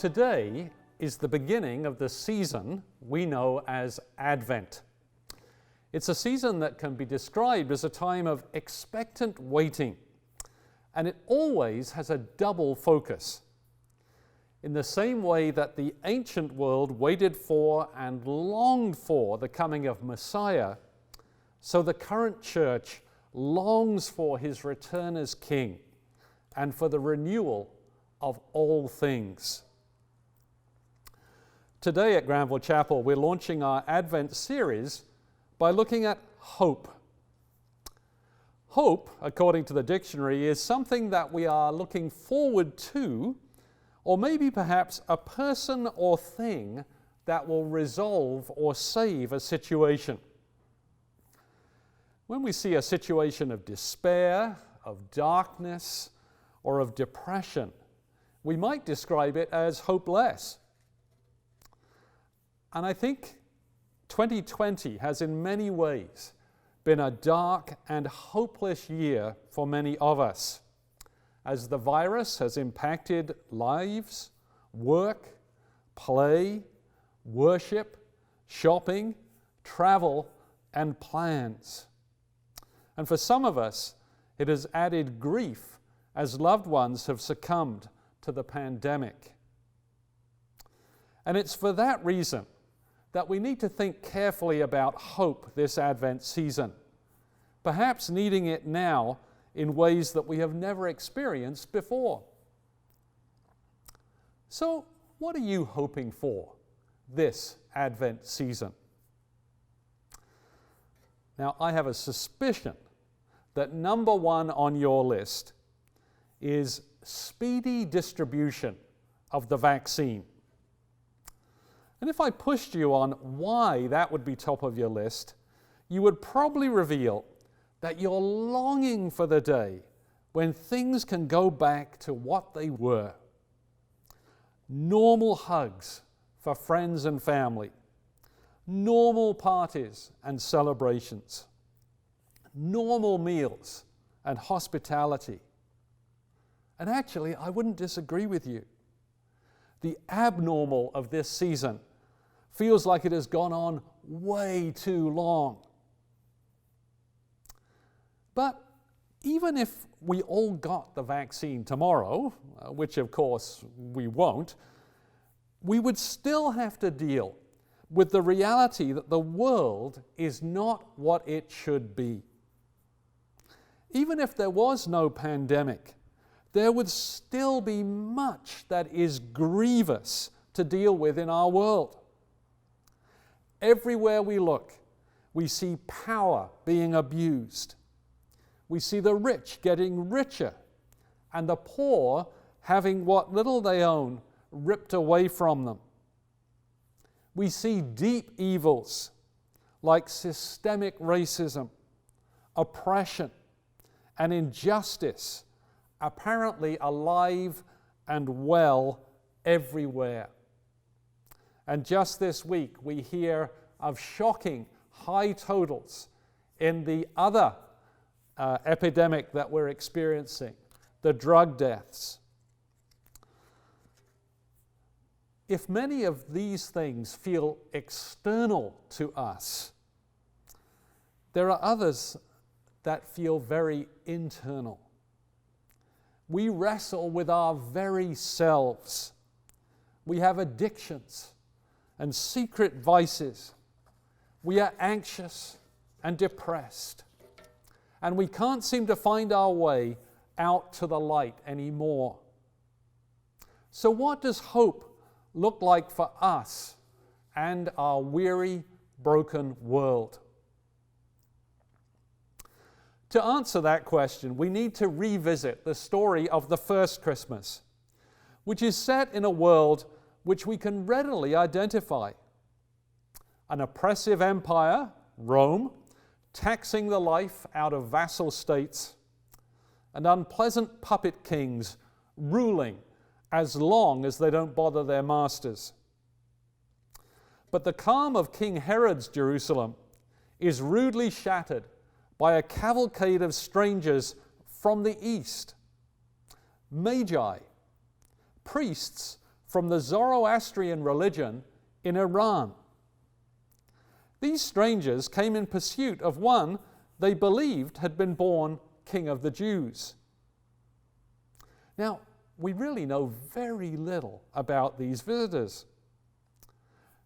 Today is the beginning of the season we know as Advent. It's a season that can be described as a time of expectant waiting, and it always has a double focus. In the same way that the ancient world waited for and longed for the coming of Messiah, so the current church longs for his return as King and for the renewal of all things. Today at Granville Chapel, we're launching our Advent series by looking at hope. Hope, according to the dictionary, is something that we are looking forward to, or maybe perhaps a person or thing that will resolve or save a situation. When we see a situation of despair, of darkness, or of depression, we might describe it as hopeless. And I think 2020 has in many ways been a dark and hopeless year for many of us, as the virus has impacted lives, work, play, worship, shopping, travel, and plans. And for some of us, it has added grief as loved ones have succumbed to the pandemic. And it's for that reason that we need to think carefully about hope this Advent season, perhaps needing it now in ways that we have never experienced before. So, what are you hoping for this Advent season? Now, I have a suspicion that number one on your list is speedy distribution of the vaccine. And if I pushed you on why that would be top of your list, you would probably reveal that you're longing for the day when things can go back to what they were. Normal hugs for friends and family, normal parties and celebrations, normal meals and hospitality. And actually, I wouldn't disagree with you. The abnormal of this season feels like it has gone on way too long. But even if we all got the vaccine tomorrow, which of course we won't, we would still have to deal with the reality that the world is not what it should be. Even if there was no pandemic, there would still be much that is grievous to deal with in our world. Everywhere we look, we see power being abused. We see the rich getting richer and the poor having what little they own ripped away from them. We see deep evils like systemic racism, oppression, and injustice apparently alive and well everywhere. And just this week, we hear of shocking high totals in the other epidemic that we're experiencing, the drug deaths. If many of these things feel external to us, there are others that feel very internal. We wrestle with our very selves. We have addictions and secret vices. We are anxious and depressed. And we can't seem to find our way out to the light anymore. So what does hope look like for us and our weary, broken world? To answer that question, we need to revisit the story of the first Christmas, which is set in a world which we can readily identify. An oppressive empire, Rome, taxing the life out of vassal states, and unpleasant puppet kings ruling as long as they don't bother their masters. But the calm of King Herod's Jerusalem is rudely shattered by a cavalcade of strangers from the east, magi, priests from the Zoroastrian religion in Iran. These strangers came in pursuit of one they believed had been born King of the Jews. Now, we really know very little about these visitors.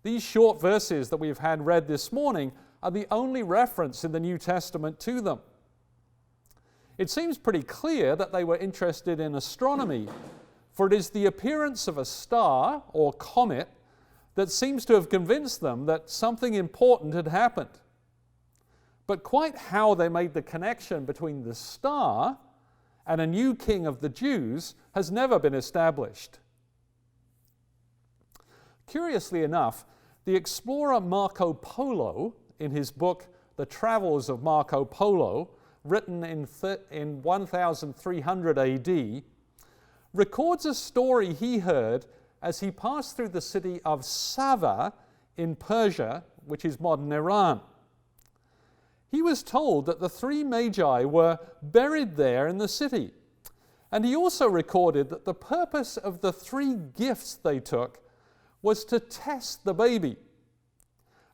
These short verses that we've had read this morning are the only reference in the New Testament to them. It seems pretty clear that they were interested in astronomy, for it is the appearance of a star or comet that seems to have convinced them that something important had happened. But quite how they made the connection between the star and a new king of the Jews has never been established. Curiously enough, the explorer Marco Polo, in his book The Travels of Marco Polo, written in 1300 AD, records a story he heard as he passed through the city of Sava in Persia, which is modern Iran. He was told that the three magi were buried there in the city, and he also recorded that the purpose of the three gifts they took was to test the baby.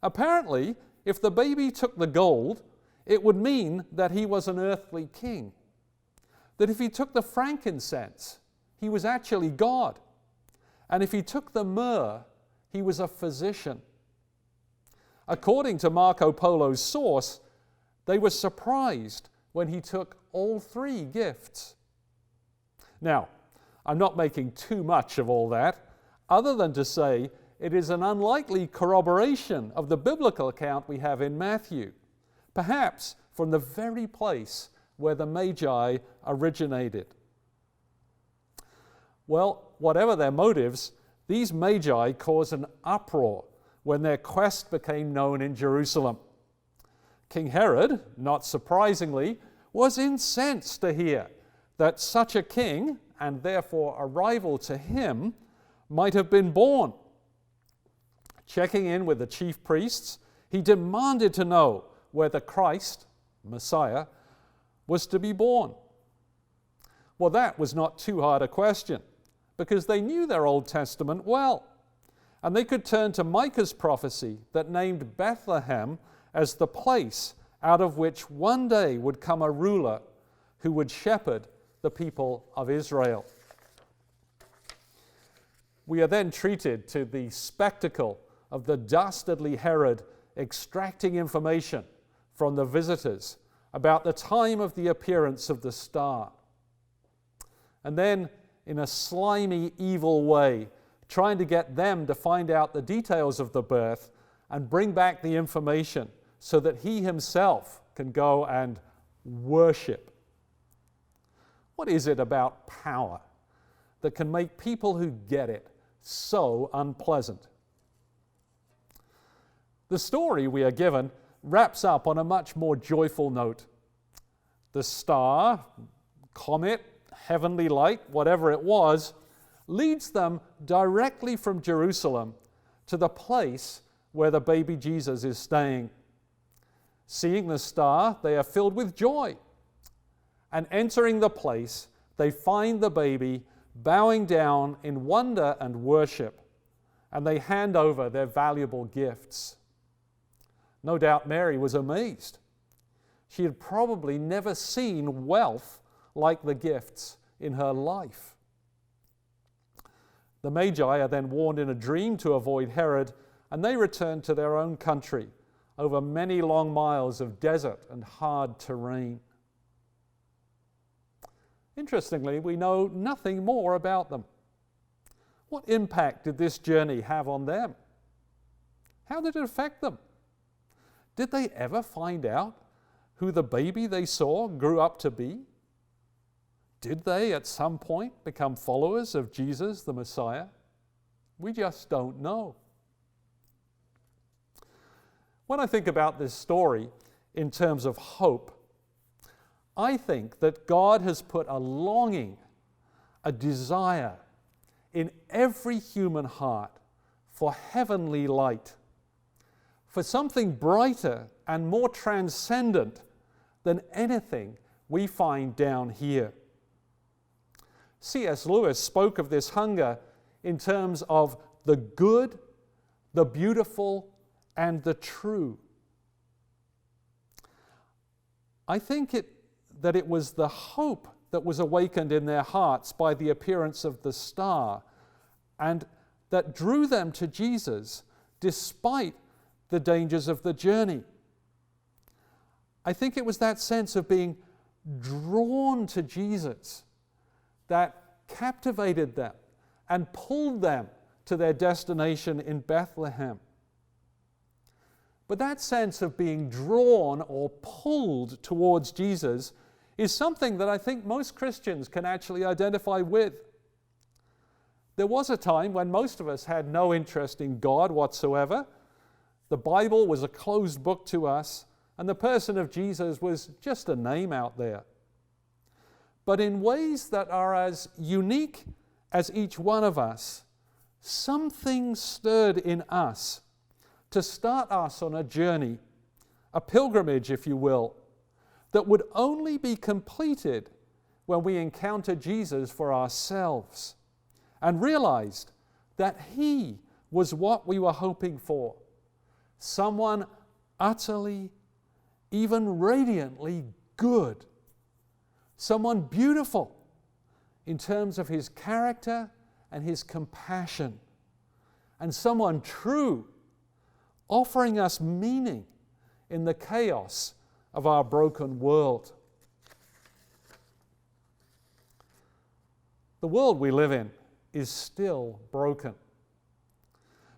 Apparently, if the baby took the gold, it would mean that he was an earthly king. That if he took the frankincense, he was actually God. And if he took the myrrh, he was a physician. According to Marco Polo's source, they were surprised when he took all three gifts. Now, I'm not making too much of all that, other than to say it is an unlikely corroboration of the biblical account we have in Matthew, perhaps from the very place where the Magi originated. Well, whatever their motives, these Magi caused an uproar when their quest became known in Jerusalem. King Herod, not surprisingly, was incensed to hear that such a king, and therefore a rival to him, might have been born. Checking in with the chief priests, he demanded to know where the Christ, Messiah, was to be born. Well, that was not too hard a question, because they knew their Old Testament well, and they could turn to Micah's prophecy that named Bethlehem as the place out of which one day would come a ruler who would shepherd the people of Israel. We are then treated to the spectacle of the dastardly Herod extracting information from the visitors about the time of the appearance of the star. And then, in a slimy, evil way, trying to get them to find out the details of the birth and bring back the information so that he himself can go and worship. What is it about power that can make people who get it so unpleasant? The story we are given wraps up on a much more joyful note. The star, comet, heavenly light, whatever it was, leads them directly from Jerusalem to the place where the baby Jesus is staying. Seeing the star, they are filled with joy. And entering the place, they find the baby bowing down in wonder and worship, and they hand over their valuable gifts. No doubt Mary was amazed. She had probably never seen wealth like the gifts in her life. The Magi are then warned in a dream to avoid Herod, and they return to their own country over many long miles of desert and hard terrain. Interestingly, we know nothing more about them. What impact did this journey have on them? How did it affect them? Did they ever find out who the baby they saw grew up to be? Did they at some point become followers of Jesus, the Messiah? We just don't know. When I think about this story in terms of hope, I think that God has put a longing, a desire in every human heart for heavenly light, for something brighter and more transcendent than anything we find down here. C.S. Lewis spoke of this hunger in terms of the good, the beautiful, and the true. I think that it was the hope that was awakened in their hearts by the appearance of the star, and that drew them to Jesus despite the dangers of the journey. I think it was that sense of being drawn to Jesus that captivated them and pulled them to their destination in Bethlehem. But that sense of being drawn or pulled towards Jesus is something that I think most Christians can actually identify with. There was a time when most of us had no interest in God whatsoever. The Bible was a closed book to us, and the person of Jesus was just a name out there. But in ways that are as unique as each one of us, something stirred in us to start us on a journey, a pilgrimage, if you will, that would only be completed when we encountered Jesus for ourselves and realized that He was what we were hoping for, someone utterly, even radiantly good, someone beautiful in terms of His character and His compassion, and someone true, offering us meaning in the chaos of our broken world. The world we live in is still broken.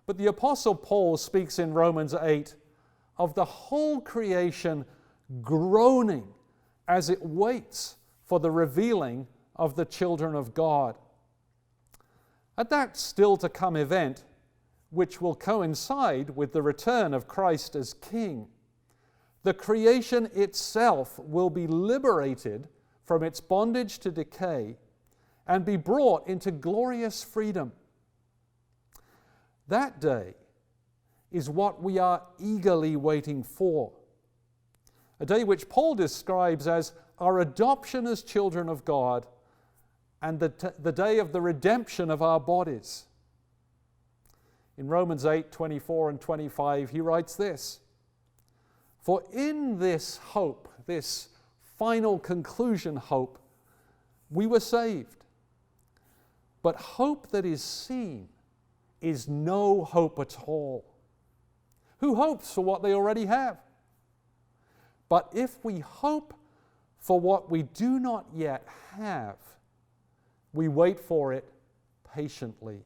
But the Apostle Paul speaks in Romans 8 of the whole creation groaning as it waits for the revealing of the children of God. At that still to come event, which will coincide with the return of Christ as King, the creation itself will be liberated from its bondage to decay and be brought into glorious freedom. That day is what we are eagerly waiting for. A day which Paul describes as our adoption as children of God and the day of the redemption of our bodies. In Romans 8, 24 and 25, he writes this: "For in this hope, this final conclusion hope, we were saved. But hope that is seen is no hope at all. Who hopes for what they already have? But if we hope for what we do not yet have, we wait for it patiently."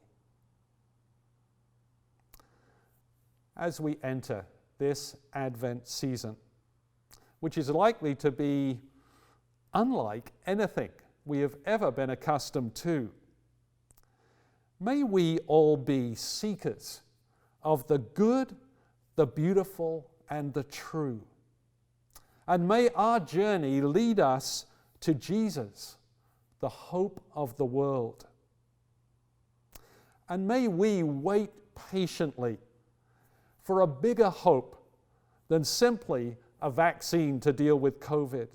As we enter this Advent season, which is likely to be unlike anything we have ever been accustomed to, may we all be seekers of the good, the beautiful, and the true. And may our journey lead us to Jesus, the hope of the world. And may we wait patiently for a bigger hope than simply a vaccine to deal with COVID.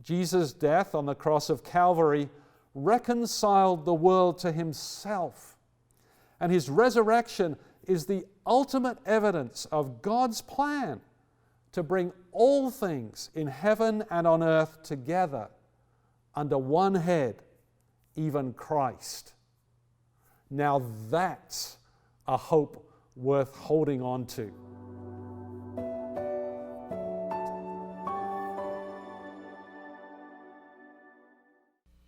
Jesus' death on the cross of Calvary reconciled the world to Himself, and His resurrection is the ultimate evidence of God's plan to bring all things in heaven and on earth together under one head, even Christ. Now that's a hope worth holding on to.